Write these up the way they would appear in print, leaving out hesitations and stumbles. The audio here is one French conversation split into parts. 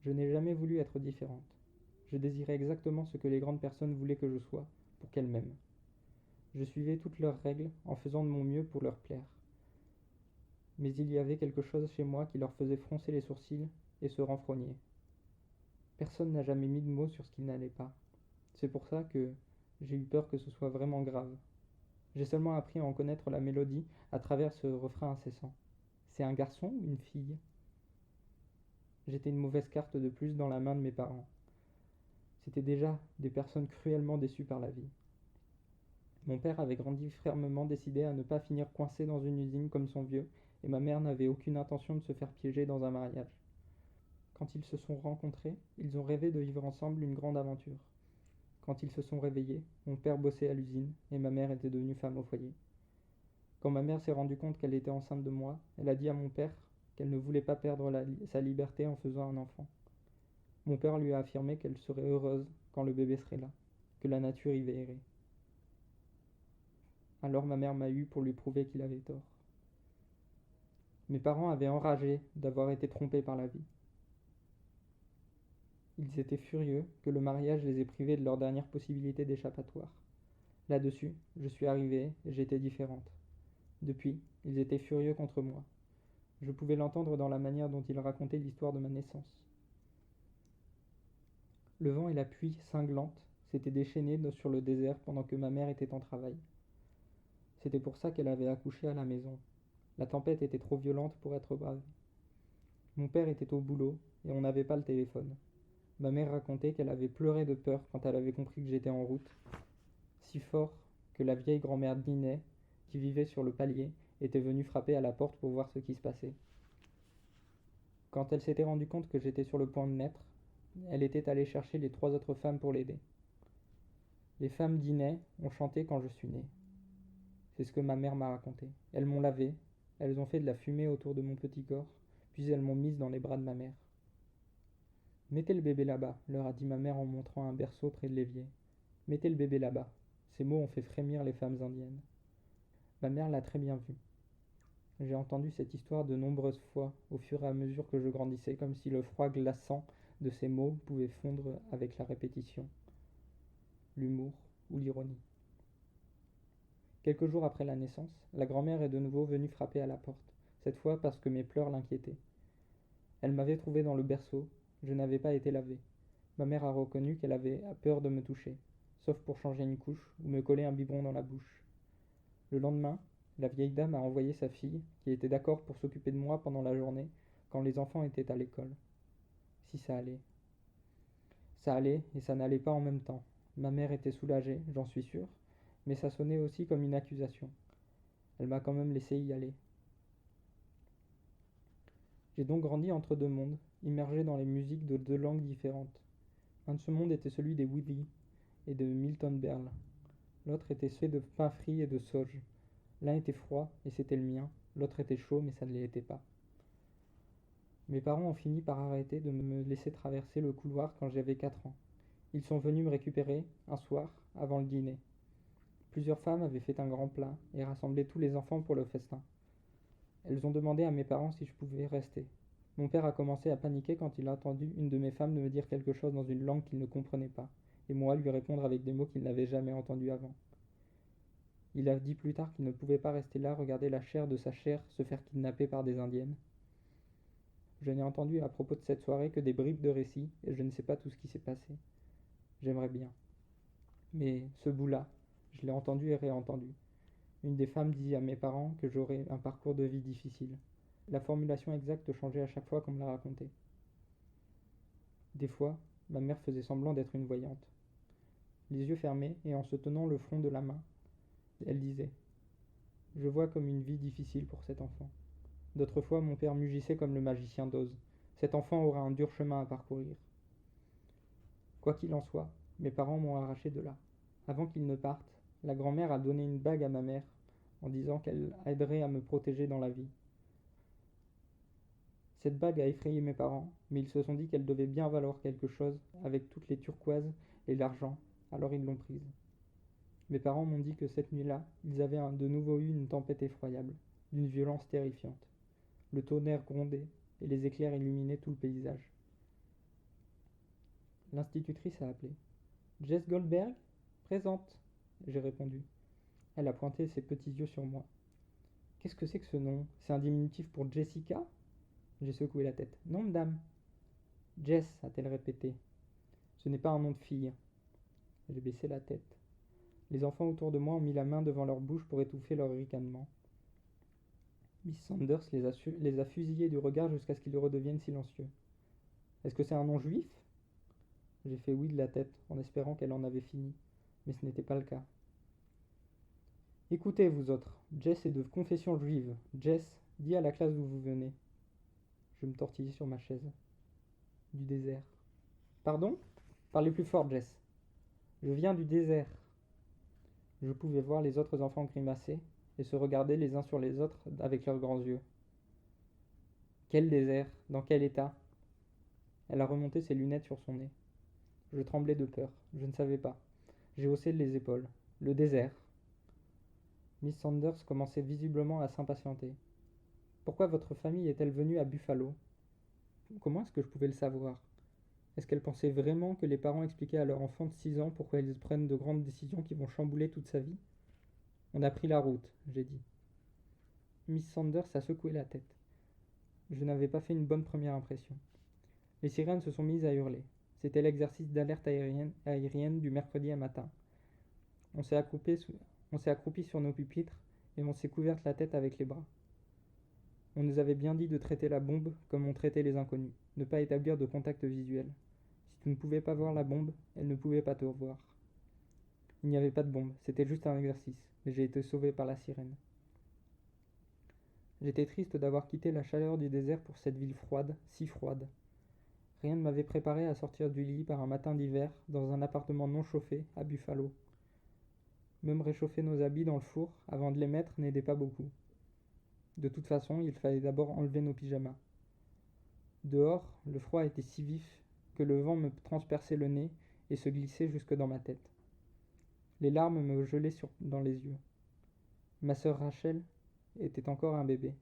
Je n'ai jamais voulu être différente. Je désirais exactement ce que les grandes personnes voulaient que je sois, pour qu'elles m'aiment. Je suivais toutes leurs règles en faisant de mon mieux pour leur plaire. Mais il y avait quelque chose chez moi qui leur faisait froncer les sourcils et se renfrogner. Personne n'a jamais mis de mots sur ce qui n'allait pas. C'est pour ça que j'ai eu peur que ce soit vraiment grave. J'ai seulement appris à en connaître la mélodie à travers ce refrain incessant. C'est un garçon ou une fille? J'étais une mauvaise carte de plus dans la main de mes parents. C'étaient déjà des personnes cruellement déçues par la vie. Mon père avait grandi fermement décidé à ne pas finir coincé dans une usine comme son vieux, et ma mère n'avait aucune intention de se faire piéger dans un mariage. Quand ils se sont rencontrés, ils ont rêvé de vivre ensemble une grande aventure. Quand ils se sont réveillés, mon père bossait à l'usine et ma mère était devenue femme au foyer. Quand ma mère s'est rendue compte qu'elle était enceinte de moi, elle a dit à mon père qu'elle ne voulait pas perdre sa liberté en faisant un enfant. Mon père lui a affirmé qu'elle serait heureuse quand le bébé serait là, que la nature y veillerait. Alors ma mère m'a eu pour lui prouver qu'il avait tort. Mes parents avaient enragé d'avoir été trompés par la vie. Ils étaient furieux que le mariage les ait privés de leur dernière possibilité d'échappatoire. Là-dessus, je suis arrivée et j'étais différente. Depuis, ils étaient furieux contre moi. Je pouvais l'entendre dans la manière dont ils racontaient l'histoire de ma naissance. Le vent et la pluie cinglante s'étaient déchaînés sur le désert pendant que ma mère était en travail. C'était pour ça qu'elle avait accouché à la maison. La tempête était trop violente pour être brave. Mon père était au boulot et on n'avait pas le téléphone. Ma mère racontait qu'elle avait pleuré de peur quand elle avait compris que j'étais en route, si fort que la vieille grand-mère Ninet, qui vivait sur le palier, était venue frapper à la porte pour voir ce qui se passait. Quand elle s'était rendue compte que j'étais sur le point de naître, elle était allée chercher les 3 autres femmes pour l'aider. Les femmes d'Inet ont chanté quand je suis né. C'est ce que ma mère m'a raconté. Elles m'ont lavé, elles ont fait de la fumée autour de mon petit corps, puis elles m'ont mise dans les bras de ma mère. Mettez le bébé là-bas, leur a dit ma mère en montrant un berceau près de l'évier. Mettez le bébé là-bas. Ces mots ont fait frémir les femmes indiennes. Ma mère l'a très bien vu. J'ai entendu cette histoire de nombreuses fois au fur et à mesure que je grandissais, comme si le froid glaçant de ces mots pouvait fondre avec la répétition, l'humour ou l'ironie. Quelques jours après la naissance, la grand-mère est de nouveau venue frapper à la porte, cette fois parce que mes pleurs l'inquiétaient. Elle m'avait trouvé dans le berceau, je n'avais pas été lavé. Ma mère a reconnu qu'elle avait peur de me toucher, sauf pour changer une couche ou me coller un biberon dans la bouche. Le lendemain, la vieille dame a envoyé sa fille, qui était d'accord pour s'occuper de moi pendant la journée, quand les enfants étaient à l'école. Si ça allait. Ça allait et ça n'allait pas en même temps. Ma mère était soulagée, j'en suis sûr, mais ça sonnait aussi comme une accusation. Elle m'a quand même laissé y aller. J'ai donc grandi entre deux mondes, immergé dans les musiques de deux langues différentes. Un de ce monde était celui des Willy et de Milton Berle. L'autre était fait de pain frit et de sauge. L'un était froid et c'était le mien, l'autre était chaud mais ça ne l'était pas. Mes parents ont fini par arrêter de me laisser traverser le couloir quand j'avais 4 ans. Ils sont venus me récupérer, un soir, avant le dîner. Plusieurs femmes avaient fait un grand plat et rassemblé tous les enfants pour le festin. Elles ont demandé à mes parents si je pouvais rester. Mon père a commencé à paniquer quand il a entendu une de mes femmes me dire quelque chose dans une langue qu'il ne comprenait pas, et moi lui répondre avec des mots qu'il n'avait jamais entendus avant. Il a dit plus tard qu'il ne pouvait pas rester là regarder la chair de sa chair se faire kidnapper par des indiennes. Je n'ai entendu à propos de cette soirée que des bribes de récits, et je ne sais pas tout ce qui s'est passé. J'aimerais bien. Mais ce bout-là, je l'ai entendu et réentendu. Une des femmes dit à mes parents que j'aurais un parcours de vie difficile. La formulation exacte changeait à chaque fois qu'on me la racontait. Des fois, ma mère faisait semblant d'être une voyante. Les yeux fermés et en se tenant le front de la main, elle disait « Je vois comme une vie difficile pour cet enfant. » D'autres fois, mon père mugissait comme le magicien d'Oz. Cet enfant aura un dur chemin à parcourir. Quoi qu'il en soit, mes parents m'ont arraché de là. Avant qu'ils ne partent, la grand-mère a donné une bague à ma mère en disant qu'elle aiderait à me protéger dans la vie. Cette bague a effrayé mes parents, mais ils se sont dit qu'elle devait bien valoir quelque chose avec toutes les turquoises et l'argent, alors ils l'ont prise. Mes parents m'ont dit que cette nuit-là, ils avaient de nouveau eu une tempête effroyable, d'une violence terrifiante. Le tonnerre grondait et les éclairs illuminaient tout le paysage. L'institutrice a appelé. Jess Goldberg? Présente, j'ai répondu. Elle a pointé ses petits yeux sur moi. Qu'est-ce que c'est que ce nom? C'est un diminutif pour Jessica? J'ai secoué la tête. Non, madame. Jess, a-t-elle répété. Ce n'est pas un nom de fille. J'ai baissé la tête. Les enfants autour de moi ont mis la main devant leur bouche pour étouffer leur ricanement. Miss Sanders les a fusillés du regard jusqu'à ce qu'ils redeviennent silencieux. Est-ce que c'est un nom juif? J'ai fait oui de la tête, en espérant qu'elle en avait fini, mais ce n'était pas le cas. Écoutez, vous autres, Jess est de confession juive. Jess, dis à la classe d'où vous venez. Je me tortillais sur ma chaise. Du désert. Pardon? Parlez plus fort, Jess. Je viens du désert. Je pouvais voir les autres enfants grimacer et se regarder les uns sur les autres avec leurs grands yeux. Quel désert? Dans quel état? Elle a remonté ses lunettes sur son nez. Je tremblais de peur. Je ne savais pas. J'ai haussé les épaules. Le désert. Miss Sanders commençait visiblement à s'impatienter. Pourquoi votre famille est-elle venue à Buffalo? Comment est-ce que je pouvais le savoir? Est-ce qu'elle pensait vraiment que les parents expliquaient à leur enfant de 6 ans pourquoi ils prennent de grandes décisions qui vont chambouler toute sa vie? On a pris la route, j'ai dit. Miss Sanders a secoué la tête. Je n'avais pas fait une bonne première impression. Les sirènes se sont mises à hurler. C'était l'exercice d'alerte aérienne du mercredi matin. On s'est accroupi sur nos pupitres et on s'est couvert la tête avec les bras. On nous avait bien dit de traiter la bombe comme on traitait les inconnus, ne pas établir de contact visuel. Si tu ne pouvais pas voir la bombe, elle ne pouvait pas te voir. Il n'y avait pas de bombe, c'était juste un exercice, mais j'ai été sauvé par la sirène. J'étais triste d'avoir quitté la chaleur du désert pour cette ville froide, si froide. Rien ne m'avait préparé à sortir du lit par un matin d'hiver dans un appartement non chauffé à Buffalo. Même réchauffer nos habits dans le four avant de les mettre n'aidait pas beaucoup. De toute façon, il fallait d'abord enlever nos pyjamas. Dehors, le froid était si vif que le vent me transperçait le nez et se glissait jusque dans ma tête. Les larmes me gelaient dans les yeux. Ma sœur Rachel était encore un bébé.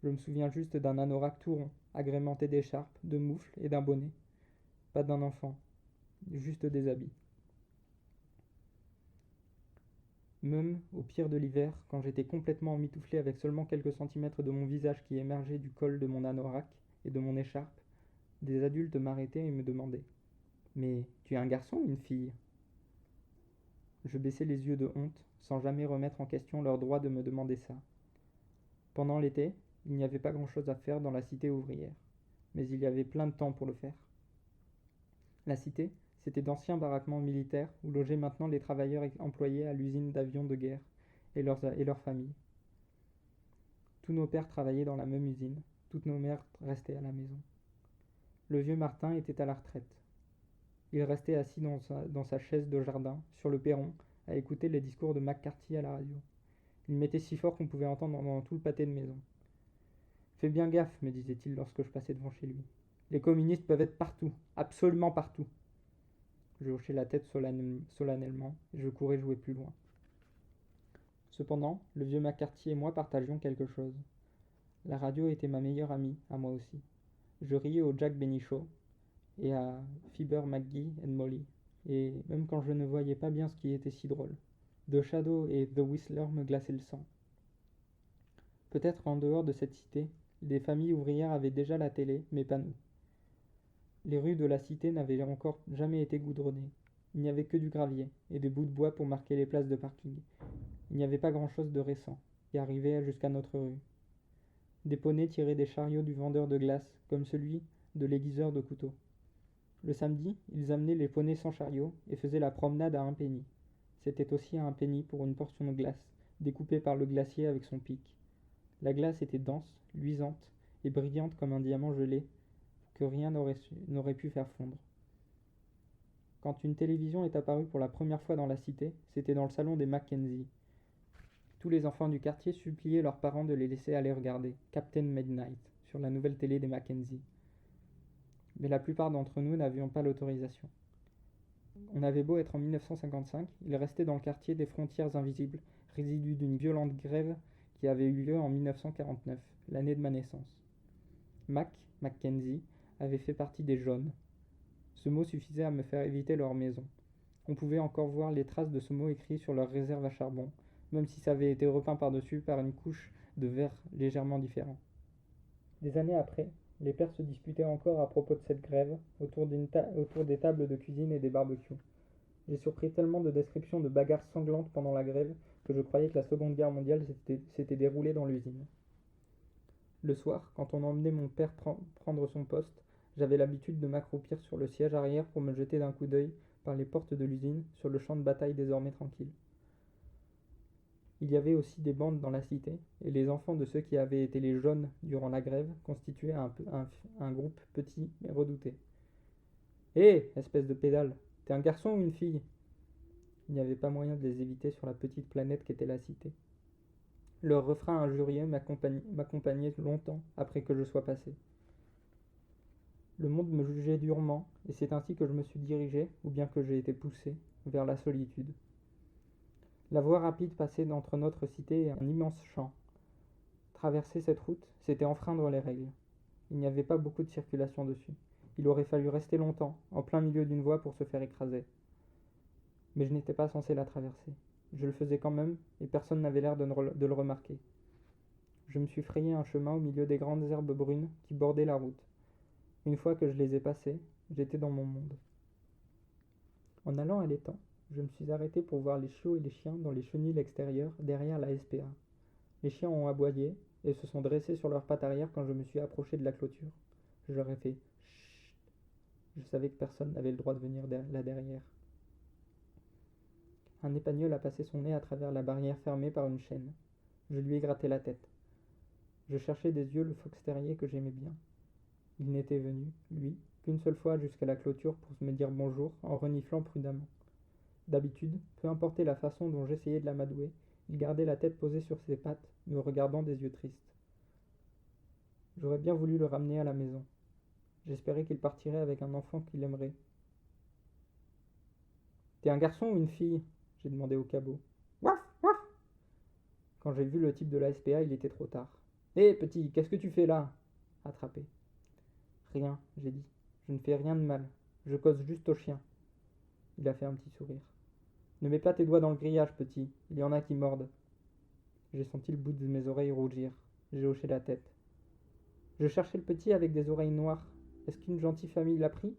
Je me souviens juste d'un anorak tout rond, agrémenté d'écharpes, de moufles et d'un bonnet. Pas d'un enfant, juste des habits. Même au pire de l'hiver, quand j'étais complètement emmitouflé avec seulement quelques centimètres de mon visage qui émergeait du col de mon anorak et de mon écharpe, des adultes m'arrêtaient et me demandaient « Mais tu es un garçon ou une fille ?» Je baissais les yeux de honte, sans jamais remettre en question leur droit de me demander ça. Pendant l'été, il n'y avait pas grand-chose à faire dans la cité ouvrière, mais il y avait plein de temps pour le faire. La cité, c'était d'anciens baraquements militaires où logeaient maintenant les travailleurs employés à l'usine d'avions de guerre et leurs familles. Tous nos pères travaillaient dans la même usine, toutes nos mères restaient à la maison. Le vieux Martin était à la retraite. Il restait assis dans sa chaise de jardin, sur le perron, à écouter les discours de McCarthy à la radio. Il mettait si fort qu'on pouvait entendre dans tout le pâté de maison. « Fais bien gaffe, me disait-il lorsque je passais devant chez lui. Les communistes peuvent être partout, absolument partout. » Je hochais la tête solennellement, et je courais jouer plus loin. Cependant, le vieux McCarthy et moi partagions quelque chose. La radio était ma meilleure amie, à moi aussi. Je riais au Jack Benny Show, et à Fibber McGee and Molly, et même quand je ne voyais pas bien ce qui était si drôle. The Shadow et The Whistler me glaçaient le sang. Peut-être en dehors de cette cité, des familles ouvrières avaient déjà la télé, mais pas nous. Les rues de la cité n'avaient encore jamais été goudronnées. Il n'y avait que du gravier et des bouts de bois pour marquer les places de parking. Il n'y avait pas grand-chose de récent qui arrivait jusqu'à notre rue. Des poneys tiraient des chariots du vendeur de glace, comme celui de l'aiguiseur de couteaux. Le samedi, ils amenaient les poneys sans chariot et faisaient la promenade à 1 penny. C'était aussi à 1 penny pour une portion de glace, découpée par le glacier avec son pic. La glace était dense, luisante et brillante comme un diamant gelé que rien n'aurait pu faire fondre. Quand une télévision est apparue pour la première fois dans la cité, c'était dans le salon des Mackenzie. Tous les enfants du quartier suppliaient leurs parents de les laisser aller regarder Captain Midnight sur la nouvelle télé des Mackenzie. Mais la plupart d'entre nous n'avions pas l'autorisation. On avait beau être en 1955, il restait dans le quartier des frontières invisibles, résidus d'une violente grève qui avait eu lieu en 1949, l'année de ma naissance. Mackenzie avait fait partie des jaunes. Ce mot suffisait à me faire éviter leur maison. On pouvait encore voir les traces de ce mot écrit sur leur réserve à charbon, même si ça avait été repeint par-dessus par une couche de verre légèrement différent. Des années après, les pères se disputaient encore à propos de cette grève, autour des tables de cuisine et des barbecues. J'ai surpris tellement de descriptions de bagarres sanglantes pendant la grève que je croyais que la Seconde Guerre mondiale s'était déroulée dans l'usine. Le soir, quand on emmenait mon père prendre son poste, j'avais l'habitude de m'accroupir sur le siège arrière pour me jeter d'un coup d'œil par les portes de l'usine sur le champ de bataille désormais tranquille. Il y avait aussi des bandes dans la cité, et les enfants de ceux qui avaient été les jaunes durant la grève constituaient un groupe petit mais redouté. Hé, espèce de pédale, t'es un garçon ou une fille? Il n'y avait pas moyen de les éviter sur la petite planète qu'était la cité. Leur refrain injurieux m'accompagnait longtemps après que je sois passé. Le monde me jugeait durement, et c'est ainsi que je me suis dirigé, ou bien que j'ai été poussé, vers la solitude. La voie rapide passait entre notre cité et un immense champ. Traverser cette route, c'était enfreindre les règles. Il n'y avait pas beaucoup de circulation dessus. Il aurait fallu rester longtemps, en plein milieu d'une voie pour se faire écraser. Mais je n'étais pas censé la traverser. Je le faisais quand même, et personne n'avait l'air de le remarquer. Je me suis frayé un chemin au milieu des grandes herbes brunes qui bordaient la route. Une fois que je les ai passées, j'étais dans mon monde. En allant à l'étang, je me suis arrêté pour voir les chiots et les chiens dans les chenils extérieures derrière la SPA. Les chiens ont aboyé et se sont dressés sur leurs pattes arrière quand je me suis approché de la clôture. Je leur ai fait chut. Je savais que personne n'avait le droit de venir là derrière. Un épagnol a passé son nez à travers la barrière fermée par une chaîne. Je lui ai gratté la tête. Je cherchais des yeux le fox terrier que j'aimais bien. Il n'était venu, lui, qu'une seule fois jusqu'à la clôture pour me dire bonjour en reniflant prudemment. D'habitude, peu importait la façon dont j'essayais de l'amadouer, il gardait la tête posée sur ses pattes, me regardant des yeux tristes. J'aurais bien voulu le ramener à la maison. J'espérais qu'il partirait avec un enfant qu'il aimerait. T'es un garçon ou une fille? J'ai demandé au cabot. Waf, waf. Quand j'ai vu le type de la SPA, il était trop tard. Hé, petit, qu'est-ce que tu fais là? Attrapé. Rien, j'ai dit. Je ne fais rien de mal. Je cause juste au chien. Il a fait un petit sourire. Ne mets pas tes doigts dans le grillage, petit. Il y en a qui mordent. J'ai senti le bout de mes oreilles rougir. J'ai hoché la tête. Je cherchais le petit avec des oreilles noires. Est-ce qu'une gentille famille l'a pris?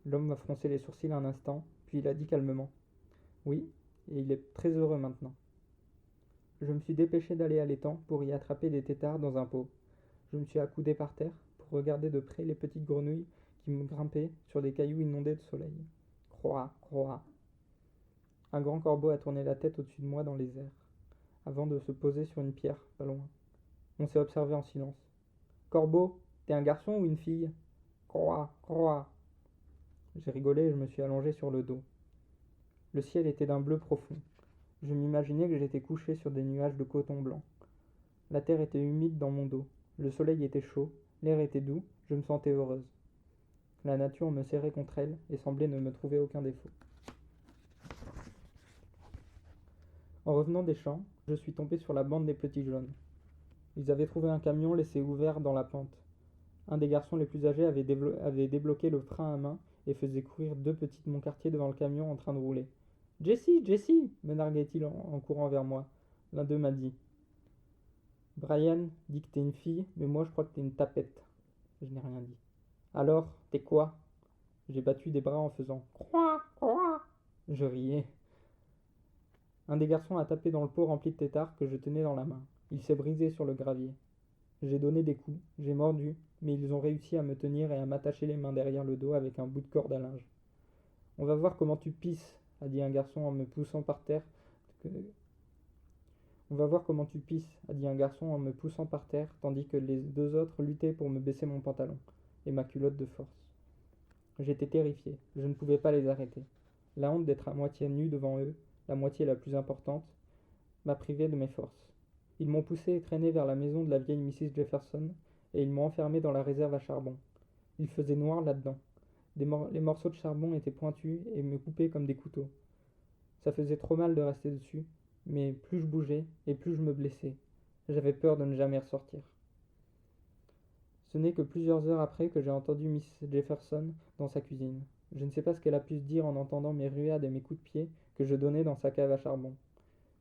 L'homme m'a froncé les sourcils un instant, puis il a dit calmement. Oui, et il est très heureux maintenant. Je me suis dépêché d'aller à l'étang pour y attraper des têtards dans un pot. Je me suis accoudé par terre pour regarder de près les petites grenouilles qui me grimpaient sur des cailloux inondés de soleil. Croix, croix. Un grand corbeau a tourné la tête au-dessus de moi dans les airs, avant de se poser sur une pierre, pas loin. On s'est observé en silence. Corbeau, t'es un garçon ou une fille? Croix, croix. J'ai rigolé et je me suis allongé sur le dos. Le ciel était d'un bleu profond. Je m'imaginais que j'étais couché sur des nuages de coton blanc. La terre était humide dans mon dos. Le soleil était chaud, l'air était doux, je me sentais heureuse. La nature me serrait contre elle et semblait ne me trouver aucun défaut. En revenant des champs, je suis tombé sur la bande des petits jaunes. Ils avaient trouvé un camion laissé ouvert dans la pente. Un des garçons les plus âgés avait débloqué le frein à main et faisait courir deux petits de mon quartier devant le camion en train de rouler. Jessie, Jessie, me narguait-il en courant vers moi. L'un d'eux m'a dit. Brian dit que t'es une fille, mais moi je crois que t'es une tapette. Je n'ai rien dit. Alors, t'es quoi? J'ai battu des bras en faisant croix, croix. Je riais. Un des garçons a tapé dans le pot rempli de têtards que je tenais dans la main. Il s'est brisé sur le gravier. J'ai donné des coups, j'ai mordu, mais ils ont réussi à me tenir et à m'attacher les mains derrière le dos avec un bout de corde à linge. On va voir comment tu pisses, a dit un garçon en me poussant par terre. On va voir comment tu pisses, a dit un garçon en me poussant par terre, tandis que les deux autres luttaient pour me baisser mon pantalon et ma culotte de force. J'étais terrifié, je ne pouvais pas les arrêter. La honte d'être à moitié nu devant eux, la moitié la plus importante, m'a privé de mes forces. Ils m'ont poussé et traîné vers la maison de la vieille Mrs. Jefferson, et ils m'ont enfermé dans la réserve à charbon. Il faisait noir là-dedans. Les morceaux de charbon étaient pointus et me coupaient comme des couteaux. Ça faisait trop mal de rester dessus, mais plus je bougeais et plus je me blessais. J'avais peur de ne jamais ressortir. Ce n'est que plusieurs heures après que j'ai entendu Miss Jefferson dans sa cuisine. Je ne sais pas ce qu'elle a pu se dire en entendant mes ruades et mes coups de pied que je donnais dans sa cave à charbon.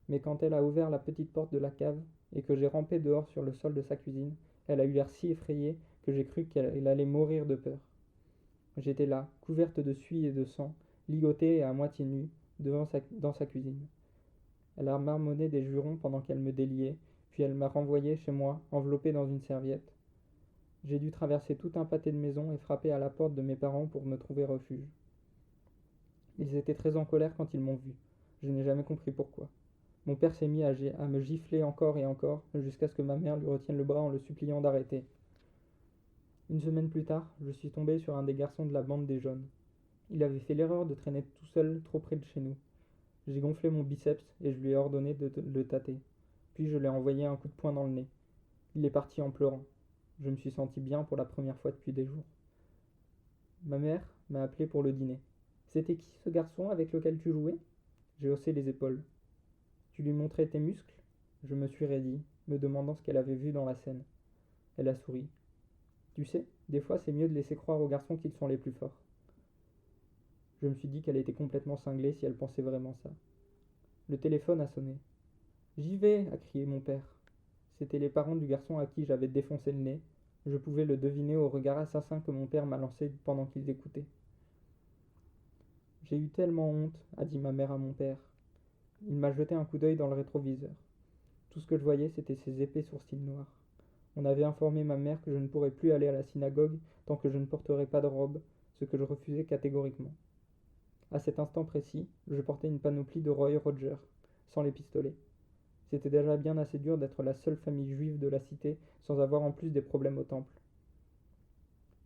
Mais quand elle a ouvert la petite porte de la cave et que j'ai rampé dehors sur le sol de sa cuisine, elle a eu l'air si effrayée que j'ai cru qu'elle allait mourir de peur. J'étais là, couverte de suie et de sang, ligotée et à moitié nue, dans sa cuisine. Elle a marmonné des jurons pendant qu'elle me déliait, puis elle m'a renvoyé chez moi, enveloppée dans une serviette. J'ai dû traverser tout un pâté de maisons et frapper à la porte de mes parents pour me trouver refuge. Ils étaient très en colère quand ils m'ont vu. Je n'ai jamais compris pourquoi. Mon père s'est mis à me gifler encore et encore, jusqu'à ce que ma mère lui retienne le bras en le suppliant d'arrêter. Une semaine plus tard, je suis tombé sur un des garçons de la bande des jaunes. Il avait fait l'erreur de traîner tout seul trop près de chez nous. J'ai gonflé mon biceps et je lui ai ordonné de le tâter. Puis je lui ai envoyé un coup de poing dans le nez. Il est parti en pleurant. Je me suis senti bien pour la première fois depuis des jours. Ma mère m'a appelé pour le dîner. C'était qui ce garçon avec lequel tu jouais? J'ai haussé les épaules. Tu lui montrais tes muscles? Je me suis raidi, me demandant ce qu'elle avait vu dans la scène. Elle a souri. Tu sais, des fois c'est mieux de laisser croire aux garçons qu'ils sont les plus forts. Je me suis dit qu'elle était complètement cinglée si elle pensait vraiment ça. Le téléphone a sonné. J'y vais, a crié mon père. C'étaient les parents du garçon à qui j'avais défoncé le nez. Je pouvais le deviner au regard assassin que mon père m'a lancé pendant qu'ils écoutaient. J'ai eu tellement honte, a dit ma mère à mon père. Il m'a jeté un coup d'œil dans le rétroviseur. Tout ce que je voyais, c'était ses épais sourcils noirs. On avait informé ma mère que je ne pourrais plus aller à la synagogue tant que je ne porterais pas de robe, ce que je refusais catégoriquement. À cet instant précis, je portais une panoplie de Roy Roger, sans les pistolets. C'était déjà bien assez dur d'être la seule famille juive de la cité sans avoir en plus des problèmes au temple.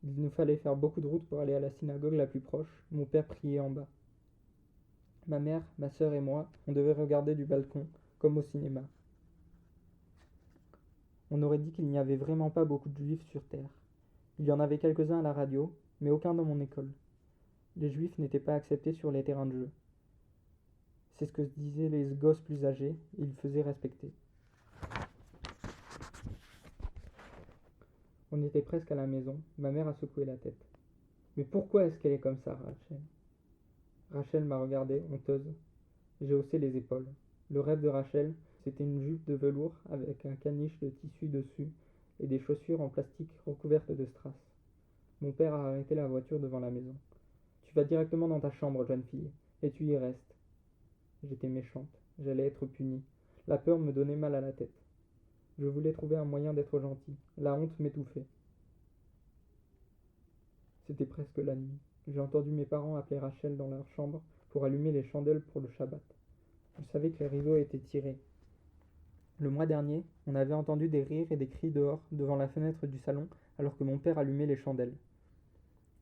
Il nous fallait faire beaucoup de route pour aller à la synagogue la plus proche, mon père priait en bas. Ma mère, ma sœur et moi, on devait regarder du balcon, comme au cinéma. On aurait dit qu'il n'y avait vraiment pas beaucoup de juifs sur Terre. Il y en avait quelques-uns à la radio, mais aucun dans mon école. Les juifs n'étaient pas acceptés sur les terrains de jeu. C'est ce que disaient les gosses plus âgés, et ils faisaient respecter. On était presque à la maison, ma mère a secoué la tête. Mais pourquoi est-ce qu'elle est comme ça, Rachel? Rachel m'a regardé, honteuse. J'ai haussé les épaules. Le rêve de Rachel, c'était une jupe de velours avec un caniche de tissu dessus et des chaussures en plastique recouvertes de strass. Mon père a arrêté la voiture devant la maison. Tu vas directement dans ta chambre, jeune fille, et tu y restes. J'étais méchante, j'allais être punie. La peur me donnait mal à la tête. Je voulais trouver un moyen d'être gentil. La honte m'étouffait. C'était presque la nuit. J'ai entendu mes parents appeler Rachel dans leur chambre pour allumer les chandelles pour le Shabbat. Je savais que les rideaux étaient tirés. Le mois dernier, on avait entendu des rires et des cris dehors, devant la fenêtre du salon, alors que mon père allumait les chandelles.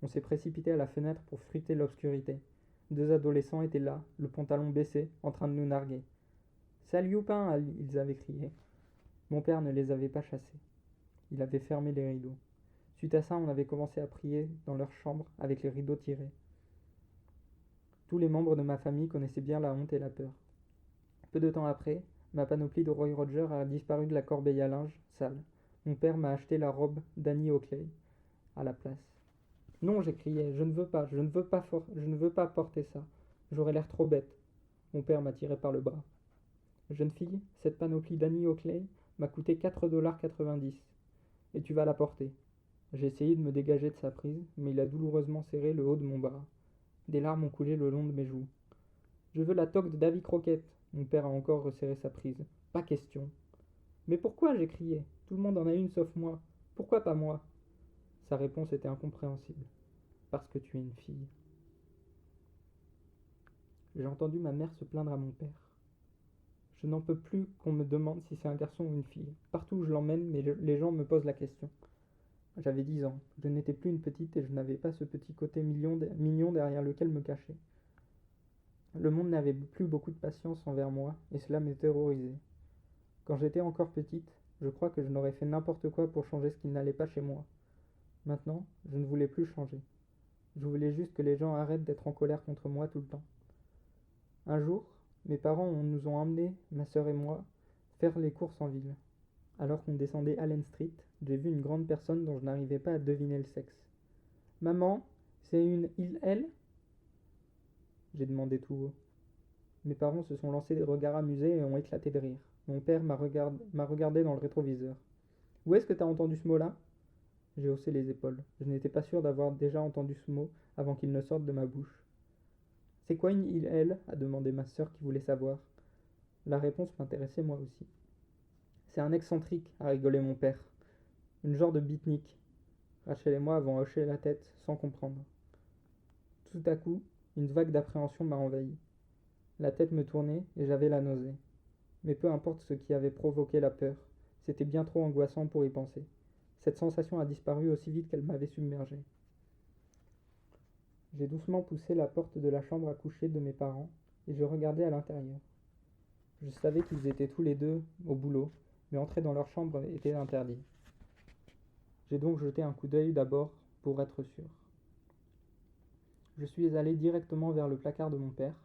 On s'est précipité à la fenêtre pour fruiter l'obscurité. Deux adolescents étaient là, le pantalon baissé, en train de nous narguer. Salut Youpin, ils avaient crié. Mon père ne les avait pas chassés. Il avait fermé les rideaux. Suite à ça, on avait commencé à prier dans leur chambre avec les rideaux tirés. Tous les membres de ma famille connaissaient bien la honte et la peur. Peu de temps après, ma panoplie de Roy Roger a disparu de la corbeille à linge, sale. Mon père m'a acheté la robe d'Annie Oakley à la place. Non, j'ai crié, je ne veux pas, je ne veux pas porter ça. J'aurais l'air trop bête. Mon père m'a tiré par le bras. Jeune fille, cette panoplie d'Annie Oakley m'a coûté 4,90 $. Et tu vas la porter. J'ai essayé de me dégager de sa prise, mais il a douloureusement serré le haut de mon bras. Des larmes ont coulé le long de mes joues. Je veux la toque de Davy Croquette. Mon père a encore resserré sa prise. Pas question. Mais pourquoi? J'ai crié. Tout le monde en a une sauf moi. Pourquoi pas moi? Sa réponse était incompréhensible. Parce que tu es une fille. J'ai entendu ma mère se plaindre à mon père. Je n'en peux plus qu'on me demande si c'est un garçon ou une fille. Partout où je l'emmène, les gens me posent la question. J'avais 10 ans. Je n'étais plus une petite et je n'avais pas ce petit côté mignon derrière lequel me cacher. Le monde n'avait plus beaucoup de patience envers moi et cela me terrorisait. Quand j'étais encore petite, je crois que je n'aurais fait n'importe quoi pour changer ce qui n'allait pas chez moi. Maintenant, je ne voulais plus changer. Je voulais juste que les gens arrêtent d'être en colère contre moi tout le temps. Un jour, mes parents nous ont emmenés, ma sœur et moi, faire les courses en ville. Alors qu'on descendait Allen Street, j'ai vu une grande personne dont je n'arrivais pas à deviner le sexe. Maman, c'est une il-elle? J'ai demandé tout haut. Mes parents se sont lancés des regards amusés et ont éclaté de rire. Mon père m'a regardé dans le rétroviseur. Où est-ce que t'as entendu ce mot-là? J'ai haussé les épaules. Je n'étais pas sûr d'avoir déjà entendu ce mot avant qu'il ne sorte de ma bouche. C'est quoi une il-elle? A demandé ma sœur qui voulait savoir. La réponse m'intéressait moi aussi. C'est un excentrique, a rigolé mon père. Une genre de beatnik. Rachel et moi avons hoché la tête sans comprendre. Tout à coup, une vague d'appréhension m'a envahi. La tête me tournait et j'avais la nausée. Mais peu importe ce qui avait provoqué la peur, c'était bien trop angoissant pour y penser. Cette sensation a disparu aussi vite qu'elle m'avait submergé. J'ai doucement poussé la porte de la chambre à coucher de mes parents et je regardais à l'intérieur. Je savais qu'ils étaient tous les deux au boulot, mais entrer dans leur chambre était interdit. J'ai donc jeté un coup d'œil d'abord pour être sûr. Je suis allé directement vers le placard de mon père.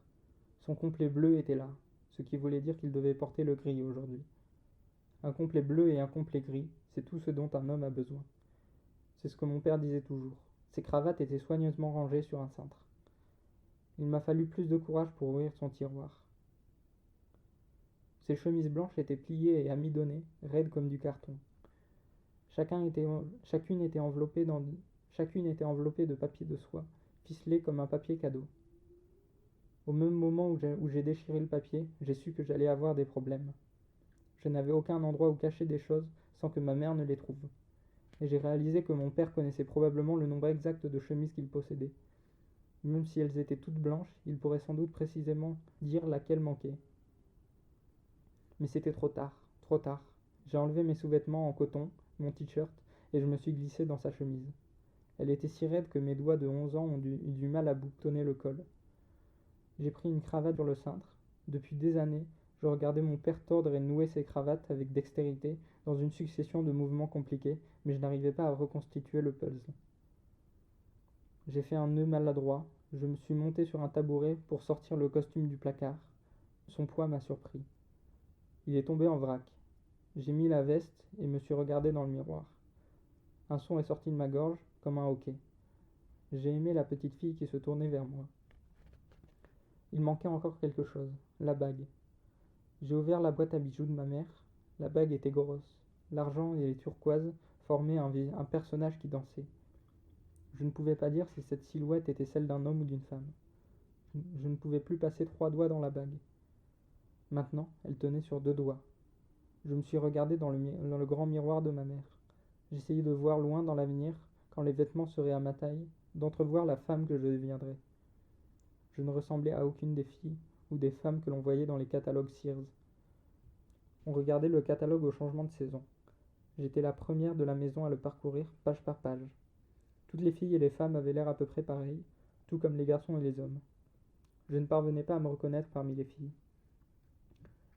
Son complet bleu était là, ce qui voulait dire qu'il devait porter le gris aujourd'hui. Un complet bleu et un complet gris, c'est tout ce dont un homme a besoin. C'est ce que mon père disait toujours. Ses cravates étaient soigneusement rangées sur un cintre. Il m'a fallu plus de courage pour ouvrir son tiroir. Ses chemises blanches étaient pliées et amidonnées, raides comme du carton. Chacune était enveloppée de papier de soie, ficelé comme un papier cadeau. Au même moment où j'ai déchiré le papier, j'ai su que j'allais avoir des problèmes. Je n'avais aucun endroit où cacher des choses sans que ma mère ne les trouve. Et j'ai réalisé que mon père connaissait probablement le nombre exact de chemises qu'il possédait. Même si elles étaient toutes blanches, il pourrait sans doute précisément dire laquelle manquait. Mais c'était trop tard, trop tard. J'ai enlevé mes sous-vêtements en coton, mon t-shirt, et je me suis glissé dans sa chemise. Elle était si raide que mes doigts de 11 ans ont eu du mal à boutonner le col. J'ai pris une cravate sur le cintre. Depuis des années, je regardais mon père tordre et nouer ses cravates avec dextérité dans une succession de mouvements compliqués, mais je n'arrivais pas à reconstituer le puzzle. J'ai fait un nœud maladroit, je me suis monté sur un tabouret pour sortir le costume du placard. Son poids m'a surpris. Il est tombé en vrac. J'ai mis la veste et me suis regardé dans le miroir. Un son est sorti de ma gorge, comme un hoquet. J'ai aimé la petite fille qui se tournait vers moi. Il manquait encore quelque chose, la bague. J'ai ouvert la boîte à bijoux de ma mère. La bague était grosse. L'argent et les turquoises formaient un personnage qui dansait. Je ne pouvais pas dire si cette silhouette était celle d'un homme ou d'une femme. Je ne pouvais plus passer 3 doigts dans la bague. Maintenant, elle tenait sur 2 doigts. Je me suis regardé dans le grand miroir de ma mère. J'essayais de voir loin dans l'avenir, quand les vêtements seraient à ma taille, d'entrevoir la femme que je deviendrais. Je ne ressemblais à aucune des filles ou des femmes que l'on voyait dans les catalogues Sears. On regardait le catalogue au changement de saison. J'étais la première de la maison à le parcourir page par page. Toutes les filles et les femmes avaient l'air à peu près pareilles, tout comme les garçons et les hommes. Je ne parvenais pas à me reconnaître parmi les filles.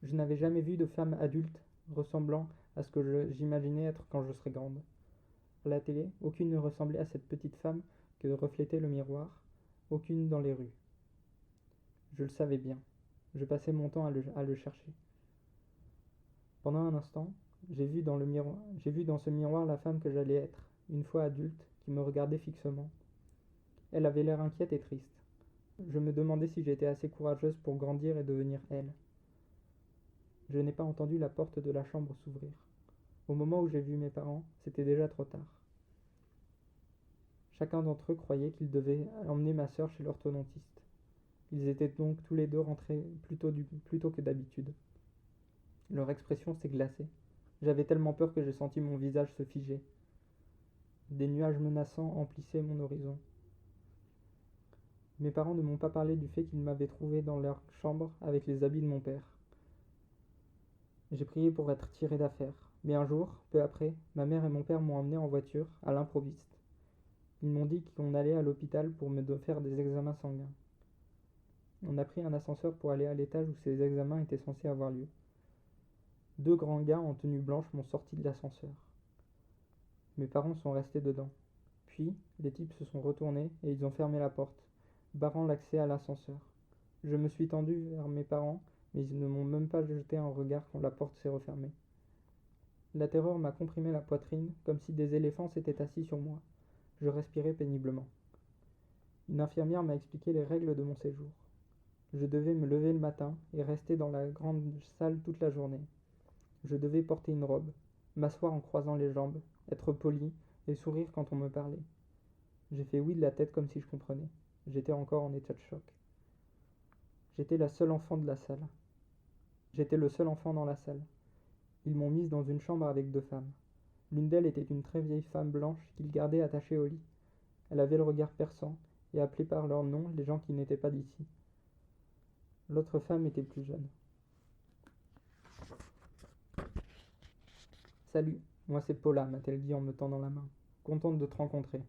Je n'avais jamais vu de femme adulte ressemblant à ce que j'imaginais être quand je serais grande. À la télé, aucune ne ressemblait à cette petite femme que reflétait le miroir, aucune dans les rues. Je le savais bien. Je passais mon temps à le chercher. Pendant un instant, j'ai vu dans ce miroir la femme que j'allais être, une fois adulte, qui me regardait fixement. Elle avait l'air inquiète et triste. Je me demandais si j'étais assez courageuse pour grandir et devenir elle. Je n'ai pas entendu la porte de la chambre s'ouvrir. Au moment où j'ai vu mes parents, c'était déjà trop tard. Chacun d'entre eux croyait qu'il devait emmener ma sœur chez l'orthodontiste. Ils étaient donc tous les deux rentrés plus tôt que d'habitude. Leur expression s'est glacée. J'avais tellement peur que j'ai senti mon visage se figer. Des nuages menaçants emplissaient mon horizon. Mes parents ne m'ont pas parlé du fait qu'ils m'avaient trouvé dans leur chambre avec les habits de mon père. J'ai prié pour être tiré d'affaire. Mais un jour, peu après, ma mère et mon père m'ont emmené en voiture, à l'improviste. Ils m'ont dit qu'on allait à l'hôpital pour me faire des examens sanguins. On a pris un ascenseur pour aller à l'étage où ces examens étaient censés avoir lieu. 2 grands gars en tenue blanche m'ont sorti de l'ascenseur. Mes parents sont restés dedans. Puis, les types se sont retournés et ils ont fermé la porte, barrant l'accès à l'ascenseur. Je me suis tendu vers mes parents, mais ils ne m'ont même pas jeté un regard quand la porte s'est refermée. La terreur m'a comprimé la poitrine, comme si des éléphants s'étaient assis sur moi. Je respirais péniblement. Une infirmière m'a expliqué les règles de mon séjour. Je devais me lever le matin et rester dans la grande salle toute la journée. Je devais porter une robe, m'asseoir en croisant les jambes, être poli et sourire quand on me parlait. J'ai fait oui de la tête comme si je comprenais. J'étais encore en état de choc. J'étais la seule enfant de la salle. J'étais le seul enfant dans la salle. Ils m'ont mise dans une chambre avec 2 femmes. L'une d'elles était une très vieille femme blanche qu'ils gardaient attachée au lit. Elle avait le regard perçant et appelait par leur nom les gens qui n'étaient pas d'ici. L'autre femme était plus jeune. Salut, moi c'est Paula, m'a-t-elle dit en me tendant la main. Contente de te rencontrer.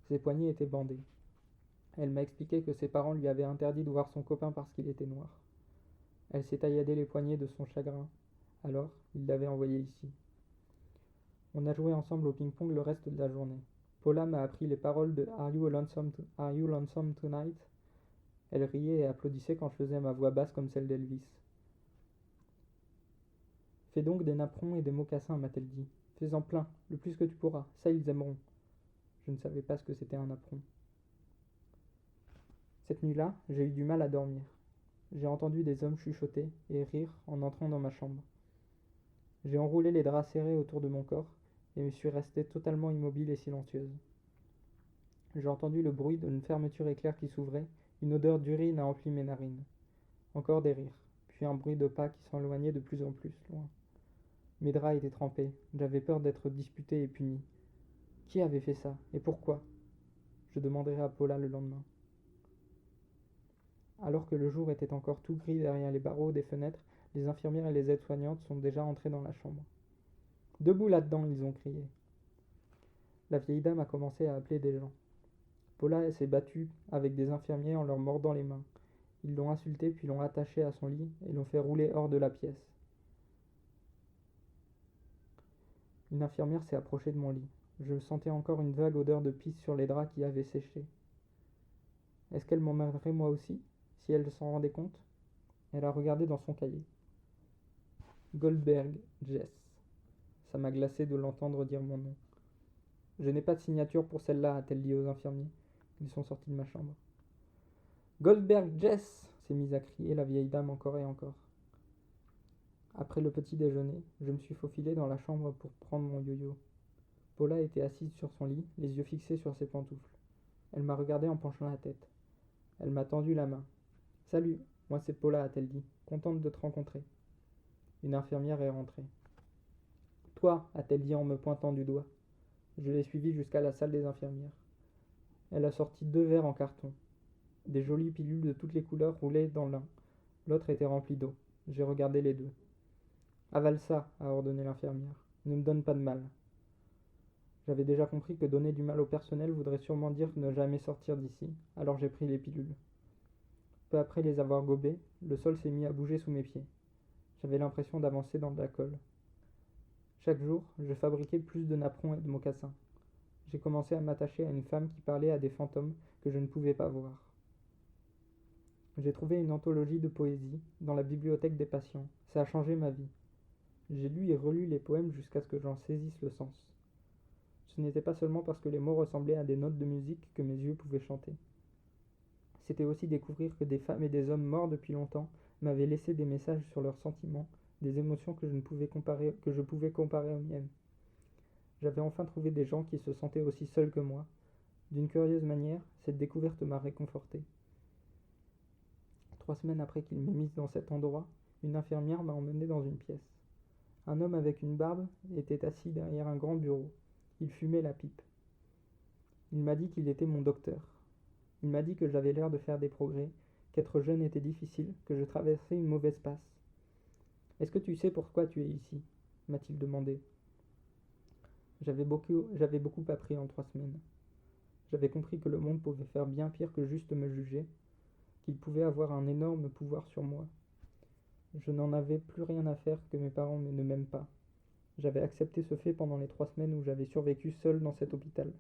Ses poignets étaient bandés. Elle m'a expliqué que ses parents lui avaient interdit de voir son copain parce qu'il était noir. Elle s'est tailladé les poignets de son chagrin. Alors, il l'avait envoyé ici. On a joué ensemble au ping-pong le reste de la journée. Paula m'a appris les paroles de Are You Lonesome Tonight? Elle riait et applaudissait quand je faisais ma voix basse comme celle d'Elvis. Fais donc des napperons et des mocassins, m'a-t-elle dit. Fais-en plein, le plus que tu pourras, ça ils aimeront. Je ne savais pas ce que c'était un napperon. Cette nuit-là, j'ai eu du mal à dormir. J'ai entendu des hommes chuchoter et rire en entrant dans ma chambre. J'ai enroulé les draps serrés autour de mon corps et me suis restée totalement immobile et silencieuse. J'ai entendu le bruit d'une fermeture éclair qui s'ouvrait, une odeur d'urine a empli mes narines. Encore des rires, puis un bruit de pas qui s'éloignait de plus en plus loin. Mes draps étaient trempés, j'avais peur d'être disputé et puni. Qui avait fait ça, et pourquoi? Je demanderai à Paula le lendemain. Alors que le jour était encore tout gris derrière les barreaux des fenêtres, les infirmières et les aides-soignantes sont déjà entrées dans la chambre. Debout là-dedans, ils ont crié. La vieille dame a commencé à appeler des gens. Paula s'est battue avec des infirmiers en leur mordant les mains. Ils l'ont insultée puis l'ont attachée à son lit et l'ont fait rouler hors de la pièce. Une infirmière s'est approchée de mon lit. Je sentais encore une vague odeur de pisse sur les draps qui avaient séché. Est-ce qu'elle m'emmerderait moi aussi, si elle s'en rendait compte? Elle a regardé dans son cahier. Goldberg, Jess. Ça m'a glacé de l'entendre dire mon nom. Je n'ai pas de signature pour celle-là, a-t-elle dit aux infirmiers. Ils sont sortis de ma chambre. Goldberg, Jess s'est mise à crier la vieille dame encore et encore. Après le petit déjeuner, je me suis faufilé dans la chambre pour prendre mon yo-yo. Paula était assise sur son lit, les yeux fixés sur ses pantoufles. Elle m'a regardé en penchant la tête. Elle m'a tendu la main. Salut, moi c'est Paula, a-t-elle dit. Contente de te rencontrer. Une infirmière est rentrée. Toi, a-t-elle dit en me pointant du doigt. Je l'ai suivie jusqu'à la salle des infirmières. Elle a sorti 2 verres en carton. Des jolies pilules de toutes les couleurs roulaient dans l'un. L'autre était rempli d'eau. J'ai regardé les deux. Avale ça, a ordonné l'infirmière. Ne me donne pas de mal. J'avais déjà compris que donner du mal au personnel voudrait sûrement dire ne jamais sortir d'ici, alors j'ai pris les pilules. Peu après les avoir gobées, le sol s'est mis à bouger sous mes pieds. J'avais l'impression d'avancer dans de la colle. Chaque jour, je fabriquais plus de napperons et de mocassins. J'ai commencé à m'attacher à une femme qui parlait à des fantômes que je ne pouvais pas voir. J'ai trouvé une anthologie de poésie dans la bibliothèque des patients. Ça a changé ma vie. J'ai lu et relu les poèmes jusqu'à ce que j'en saisisse le sens. Ce n'était pas seulement parce que les mots ressemblaient à des notes de musique que mes yeux pouvaient chanter. C'était aussi découvrir que des femmes et des hommes morts depuis longtemps m'avaient laissé des messages sur leurs sentiments, des émotions que je pouvais comparer aux miennes. J'avais enfin trouvé des gens qui se sentaient aussi seuls que moi. D'une curieuse manière, cette découverte m'a réconforté. 3 semaines après qu'il m'ait mise dans cet endroit, une infirmière m'a emmené dans une pièce. Un homme avec une barbe était assis derrière un grand bureau. Il fumait la pipe. Il m'a dit qu'il était mon docteur. Il m'a dit que j'avais l'air de faire des progrès, qu'être jeune était difficile, que je traversais une mauvaise passe. Est-ce que tu sais pourquoi tu es ici? M'a-t-il demandé. J'avais beaucoup appris en 3 semaines. J'avais compris que le monde pouvait faire bien pire que juste me juger, qu'il pouvait avoir un énorme pouvoir sur moi. Je n'en avais plus rien à faire que mes parents ne m'aiment pas. J'avais accepté ce fait pendant les 3 semaines où j'avais survécu seul dans cet hôpital.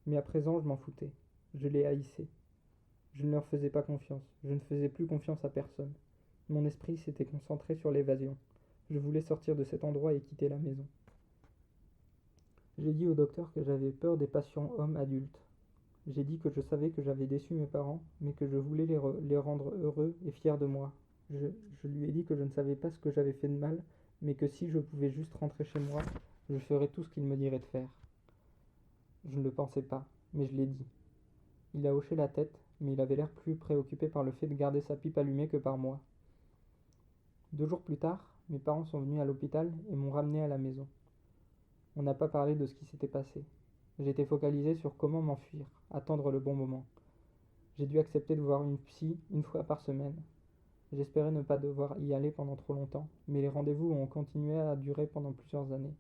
Mais à présent, je m'en foutais. Je les haïssais. Je ne leur faisais pas confiance. Je ne faisais plus confiance à personne. Mon esprit s'était concentré sur l'évasion. Je voulais sortir de cet endroit et quitter la maison. J'ai dit au docteur que j'avais peur des patients hommes adultes. J'ai dit que je savais que j'avais déçu mes parents, mais que je voulais les rendre heureux et fiers de moi. Je lui ai dit que je ne savais pas ce que j'avais fait de mal, mais que si je pouvais juste rentrer chez moi, je ferais tout ce qu'il me dirait de faire. Je ne le pensais pas, mais je l'ai dit. Il a hoché la tête, mais il avait l'air plus préoccupé par le fait de garder sa pipe allumée que par moi. 2 jours plus tard, mes parents sont venus à l'hôpital et m'ont ramené à la maison. On n'a pas parlé de ce qui s'était passé. J'étais focalisé sur comment m'enfuir, attendre le bon moment. J'ai dû accepter de voir une psy 1 fois par semaine. J'espérais ne pas devoir y aller pendant trop longtemps, mais les rendez-vous ont continué à durer pendant plusieurs années.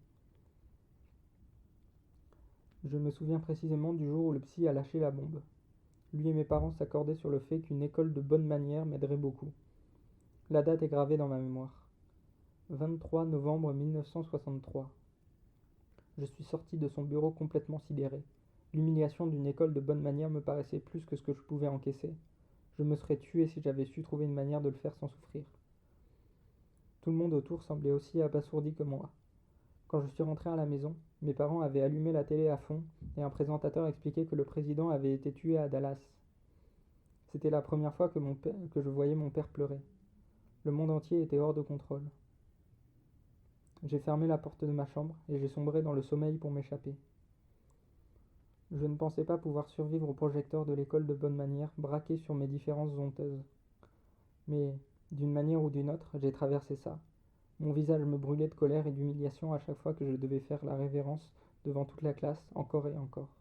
Je me souviens précisément du jour où le psy a lâché la bombe. Lui et mes parents s'accordaient sur le fait qu'une école de bonne manière m'aiderait beaucoup. La date est gravée dans ma mémoire. 23 novembre 1963. Je suis sorti de son bureau complètement sidéré. L'humiliation d'une école de bonne manière me paraissait plus que ce que je pouvais encaisser. Je me serais tué si j'avais su trouver une manière de le faire sans souffrir. Tout le monde autour semblait aussi abasourdi que moi. Quand je suis rentré à la maison, mes parents avaient allumé la télé à fond et un présentateur expliquait que le président avait été tué à Dallas. C'était la première fois que je voyais mon père pleurer. Le monde entier était hors de contrôle. J'ai fermé la porte de ma chambre et j'ai sombré dans le sommeil pour m'échapper. Je ne pensais pas pouvoir survivre au projecteur de l'école de bonne manière braqué sur mes différences honteuses. Mais, d'une manière ou d'une autre, j'ai traversé ça. Mon visage me brûlait de colère et d'humiliation à chaque fois que je devais faire la révérence devant toute la classe, encore et encore.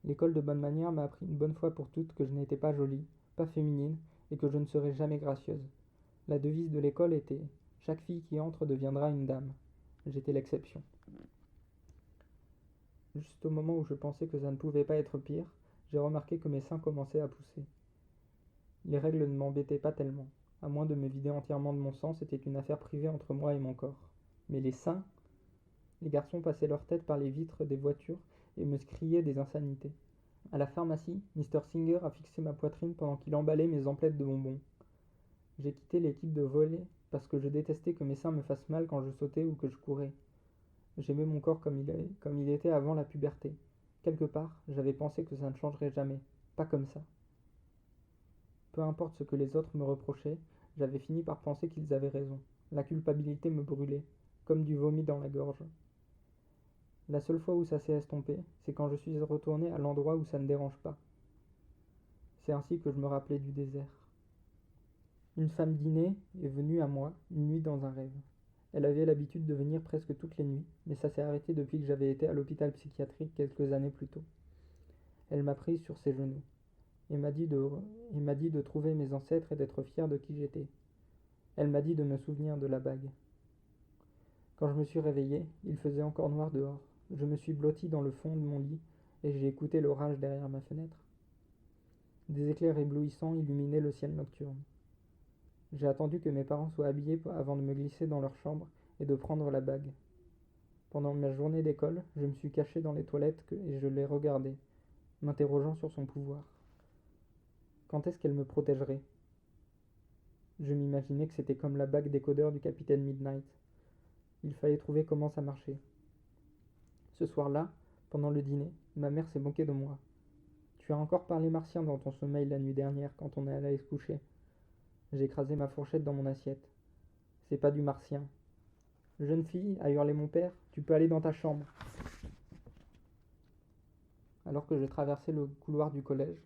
L'école de bonne manière m'a appris une bonne fois pour toutes que je n'étais pas jolie, pas féminine, et que je ne serais jamais gracieuse. La devise de l'école était « Chaque fille qui entre deviendra une dame ». J'étais l'exception. Juste au moment où je pensais que ça ne pouvait pas être pire, j'ai remarqué que mes seins commençaient à pousser. Les règles ne m'embêtaient pas tellement. À moins de me vider entièrement de mon sang, c'était une affaire privée entre moi et mon corps. Mais les seins? Les garçons passaient leur tête par les vitres des voitures et me criaient des insanités. À la pharmacie, Mr. Singer a fixé ma poitrine pendant qu'il emballait mes emplettes de bonbons. J'ai quitté l'équipe de volley parce que je détestais que mes seins me fassent mal quand je sautais ou que je courais. J'aimais mon corps comme il était avant la puberté. Quelque part, j'avais pensé que ça ne changerait jamais. Pas comme ça. Peu importe ce que les autres me reprochaient, j'avais fini par penser qu'ils avaient raison. La culpabilité me brûlait, comme du vomi dans la gorge. La seule fois où ça s'est estompé, c'est quand je suis retourné à l'endroit où ça ne dérange pas. C'est ainsi que je me rappelais du désert. Une femme dînée est venue à moi, une nuit dans un rêve. Elle avait l'habitude de venir presque toutes les nuits, mais ça s'est arrêté depuis que j'avais été à l'hôpital psychiatrique quelques années plus tôt. Elle m'a prise sur ses genoux et m'a dit de trouver mes ancêtres et d'être fière de qui j'étais. Elle m'a dit de me souvenir de la bague. Quand je me suis réveillé, il faisait encore noir dehors. Je me suis blotti dans le fond de mon lit et j'ai écouté l'orage derrière ma fenêtre. Des éclairs éblouissants illuminaient le ciel nocturne. J'ai attendu que mes parents soient habillés avant de me glisser dans leur chambre et de prendre la bague. Pendant ma journée d'école, je me suis caché dans les toilettes et je l'ai regardée, m'interrogeant sur son pouvoir. Quand est-ce qu'elle me protégerait? Je m'imaginais que c'était comme la bague décodeur du capitaine Midnight. Il fallait trouver comment ça marchait. Ce soir-là, pendant le dîner, ma mère s'est moquée de moi. Tu as encore parlé martien dans ton sommeil la nuit dernière quand on est allé se coucher. J'ai écrasé ma fourchette dans mon assiette. C'est pas du martien. Jeune fille, a hurlé mon père, tu peux aller dans ta chambre. Alors que je traversais le couloir du collège,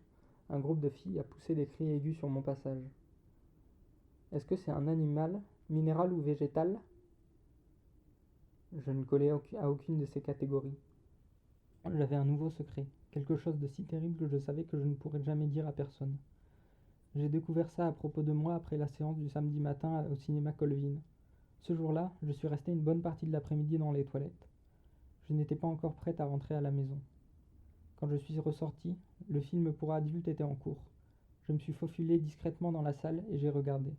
un groupe de filles a poussé des cris aigus sur mon passage. Est-ce que c'est un animal, minéral ou végétal? Je ne collais à aucune de ces catégories. J'avais un nouveau secret, quelque chose de si terrible que je savais que je ne pourrais jamais dire à personne. J'ai découvert ça à propos de moi après la séance du samedi matin au cinéma Colvin. Ce jour-là, je suis resté une bonne partie de l'après-midi dans les toilettes. Je n'étais pas encore prête à rentrer à la maison. Quand je suis ressorti, le film pour adultes était en cours. Je me suis faufilé discrètement dans la salle et j'ai regardé.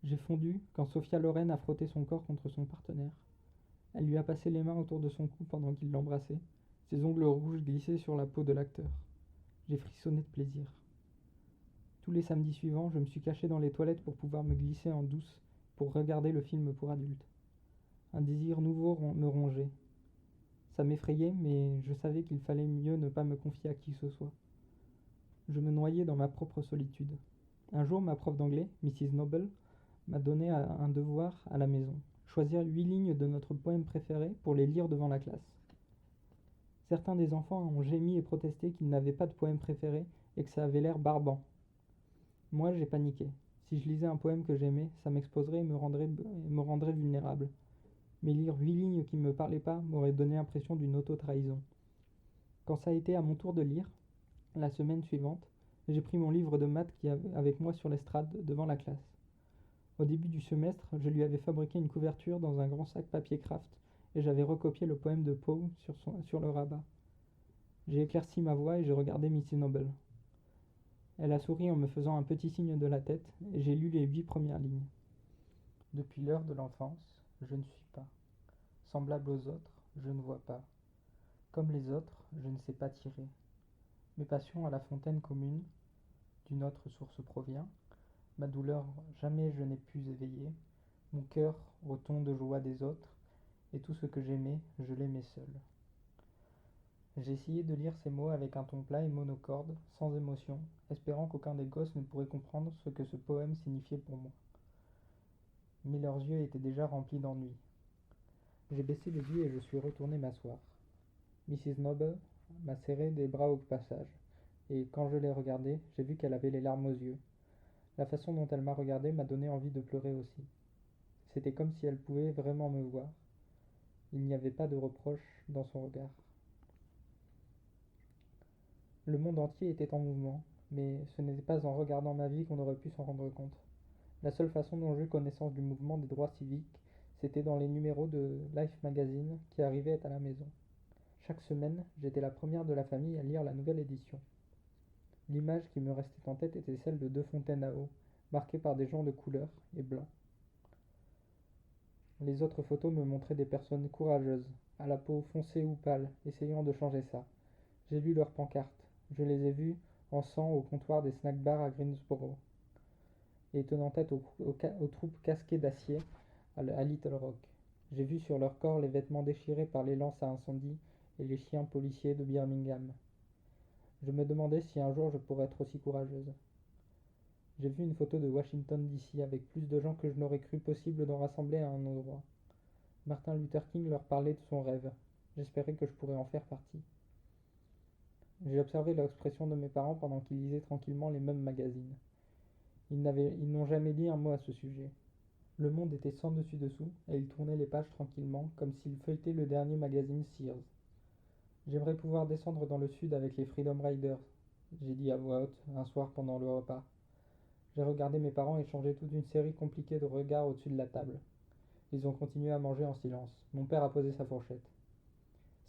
J'ai fondu quand Sophia Loren a frotté son corps contre son partenaire. Elle lui a passé les mains autour de son cou pendant qu'il l'embrassait. Ses ongles rouges glissaient sur la peau de l'acteur. J'ai frissonné de plaisir. Tous les samedis suivants, je me suis caché dans les toilettes pour pouvoir me glisser en douce pour regarder le film pour adultes. Un désir nouveau me rongeait. Ça m'effrayait, mais je savais qu'il fallait mieux ne pas me confier à qui que ce soit. Je me noyais dans ma propre solitude. Un jour, ma prof d'anglais, Mrs. Noble, m'a donné un devoir à la maison. Choisir 8 lignes de notre poème préféré pour les lire devant la classe. Certains des enfants ont gémi et protesté qu'ils n'avaient pas de poème préféré et que ça avait l'air barbant. Moi, j'ai paniqué. Si je lisais un poème que j'aimais, ça m'exposerait et me rendrait vulnérable. Mais lire 8 lignes qui ne me parlaient pas m'aurait donné l'impression d'une auto-trahison. Quand ça a été à mon tour de lire, la semaine suivante, j'ai pris mon livre de maths qui avait avec moi sur l'estrade devant la classe. Au début du semestre, je lui avais fabriqué une couverture dans un grand sac papier craft et j'avais recopié le poème de Poe sur le rabat. J'ai éclairci ma voix et j'ai regardé Mrs. Noble. Elle a souri en me faisant un petit signe de la tête et j'ai lu les 8 premières lignes. Depuis l'heure de l'enfance, je ne suis pas. Semblable aux autres, je ne vois pas. Comme les autres, je ne sais pas tirer. Mes passions à la fontaine commune, d'une autre source provient. Ma douleur, jamais je n'ai pu éveiller. Mon cœur au ton de joie des autres, et tout ce que j'aimais, je l'aimais seul. J'ai essayé de lire ces mots avec un ton plat et monocorde, sans émotion, espérant qu'aucun des gosses ne pourrait comprendre ce que ce poème signifiait pour moi. Mais leurs yeux étaient déjà remplis d'ennui. J'ai baissé les yeux et je suis retourné m'asseoir. Mrs. Noble m'a serré des bras au passage, et quand je l'ai regardée, j'ai vu qu'elle avait les larmes aux yeux. La façon dont elle m'a regardé m'a donné envie de pleurer aussi. C'était comme si elle pouvait vraiment me voir. Il n'y avait pas de reproche dans son regard. Le monde entier était en mouvement, mais ce n'était pas en regardant ma vie qu'on aurait pu s'en rendre compte. La seule façon dont j'eus connaissance du mouvement des droits civiques, c'était dans les numéros de Life Magazine qui arrivaient à la maison. Chaque semaine, j'étais la première de la famille à lire la nouvelle édition. L'image qui me restait en tête était celle de deux fontaines à eau, marquées par des gens de couleur et blancs. Les autres photos me montraient des personnes courageuses, à la peau foncée ou pâle, essayant de changer ça. J'ai lu leurs pancartes. Je les ai vus en sang au comptoir des snack-bars à Greensboro et tenant tête aux troupes casquées d'acier à Little Rock. J'ai vu sur leur corps les vêtements déchirés par les lances à incendie et les chiens policiers de Birmingham. Je me demandais si un jour je pourrais être aussi courageuse. J'ai vu une photo de Washington DC avec plus de gens que je n'aurais cru possible d'en rassembler à un endroit. Martin Luther King leur parlait de son rêve. J'espérais que je pourrais en faire partie. J'ai observé l'expression de mes parents pendant qu'ils lisaient tranquillement les mêmes magazines. Ils n'ont jamais dit un mot à ce sujet. Le monde était sans dessus-dessous et ils tournaient les pages tranquillement, comme s'ils feuilletaient le dernier magazine Sears. J'aimerais pouvoir descendre dans le sud avec les Freedom Riders, j'ai dit à voix haute un soir pendant le repas. J'ai regardé mes parents échanger toute une série compliquée de regards au-dessus de la table. Ils ont continué à manger en silence. Mon père a posé sa fourchette.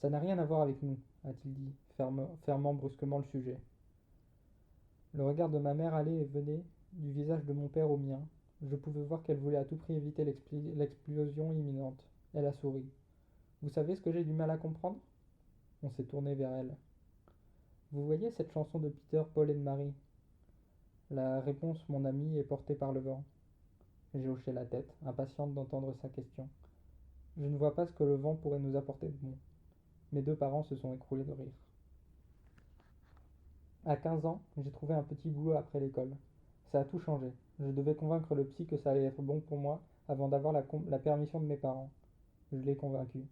Ça n'a rien à voir avec nous, a-t-il dit, fermant brusquement le sujet. Le regard de ma mère allait et venait du visage de mon père au mien. Je pouvais voir qu'elle voulait à tout prix éviter l'explosion imminente. Elle a souri. Vous savez ce que j'ai du mal à comprendre? On s'est tourné vers elle. Vous voyez cette chanson de Peter, Paul et Marie? La réponse, mon ami, est portée par le vent. J'ai hoché la tête, impatiente d'entendre sa question. Je ne vois pas ce que le vent pourrait nous apporter de bon. Mes deux parents se sont écroulés de rire. À 15 ans, j'ai trouvé un petit boulot après l'école. Ça a tout changé. Je devais convaincre le psy que ça allait être bon pour moi avant d'avoir la permission de mes parents. Je l'ai convaincu.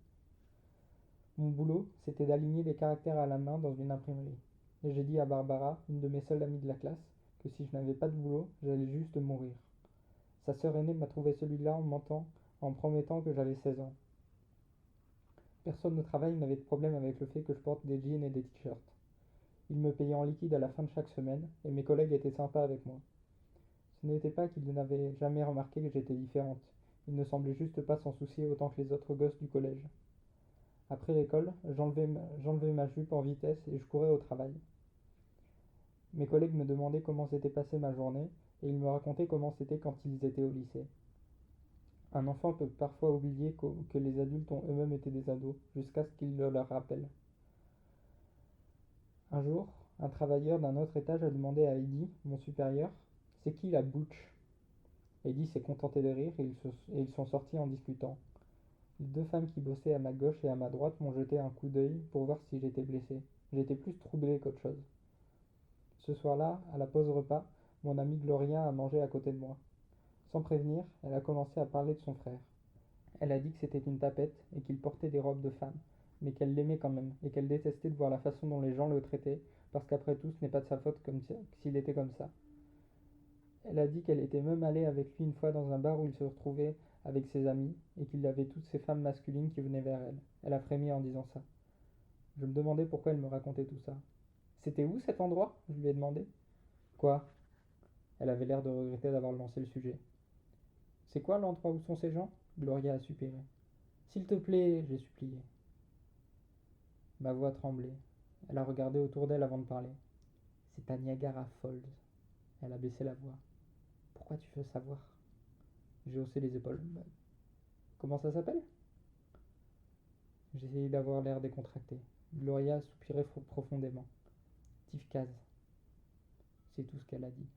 Mon boulot, c'était d'aligner des caractères à la main dans une imprimerie. Et j'ai dit à Barbara, une de mes seules amies de la classe, que si je n'avais pas de boulot, j'allais juste mourir. Sa sœur aînée m'a trouvé celui-là en mentant, en promettant que j'avais 16 ans. Personne au travail n'avait de problème avec le fait que je porte des jeans et des t-shirts. Ils me payaient en liquide à la fin de chaque semaine, et mes collègues étaient sympas avec moi. Ce n'était pas qu'ils n'avaient jamais remarqué que j'étais différente. Ils ne semblaient juste pas s'en soucier autant que les autres gosses du collège. Après l'école, j'enlevais ma jupe en vitesse et je courais au travail. Mes collègues me demandaient comment s'était passée ma journée, et ils me racontaient comment c'était quand ils étaient au lycée. Un enfant peut parfois oublier que les adultes ont eux-mêmes été des ados, jusqu'à ce qu'ils le leur rappellent. Un jour, un travailleur d'un autre étage a demandé à Heidi, mon supérieur, c'est qui la butch? Eddie s'est contenté de rire et ils sont sortis en discutant. Les deux femmes qui bossaient à ma gauche et à ma droite m'ont jeté un coup d'œil pour voir si j'étais blessé. J'étais plus troublé qu'autre chose. Ce soir-là, à la pause repas, mon amie Gloria a mangé à côté de moi. Sans prévenir, elle a commencé à parler de son frère. Elle a dit que c'était une tapette et qu'il portait des robes de femme, mais qu'elle l'aimait quand même et qu'elle détestait de voir la façon dont les gens le traitaient, parce qu'après tout, ce n'est pas de sa faute s'il était comme ça. Elle a dit qu'elle était même allée avec lui une fois dans un bar où il se retrouvait avec ses amis et qu'il y avait toutes ces femmes masculines qui venaient vers elle. Elle a frémi en disant ça. Je me demandais pourquoi elle me racontait tout ça. C'était où cet endroit? Je lui ai demandé. Quoi? Elle avait l'air de regretter d'avoir lancé le sujet. C'est quoi l'endroit où sont ces gens? Gloria a soupiré. S'il te plaît, j'ai supplié. Ma voix tremblait. Elle a regardé autour d'elle avant de parler. C'est à Niagara Falls. Elle a baissé la voix. Pourquoi tu veux savoir? J'ai haussé les épaules. Comment ça s'appelle? J'ai essayé d'avoir l'air décontracté. Gloria a soupiré profondément. Tifkaz. C'est tout ce qu'elle a dit.